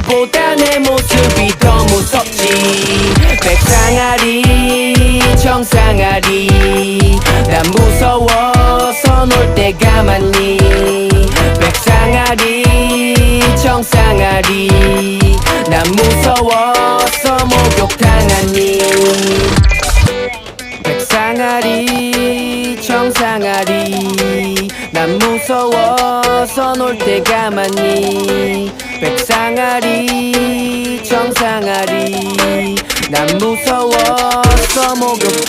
너보다 내 모습이 더 무섭지. 백상아리 청상아리 난 무서워서 놀 때가 많니. 백상아리 청상아리 난 무서워서 목욕당하니. 백상아리 청상아리 난 무서워서 놀 때가 많니. 백상아리 청상아리 난 무서워서 목욕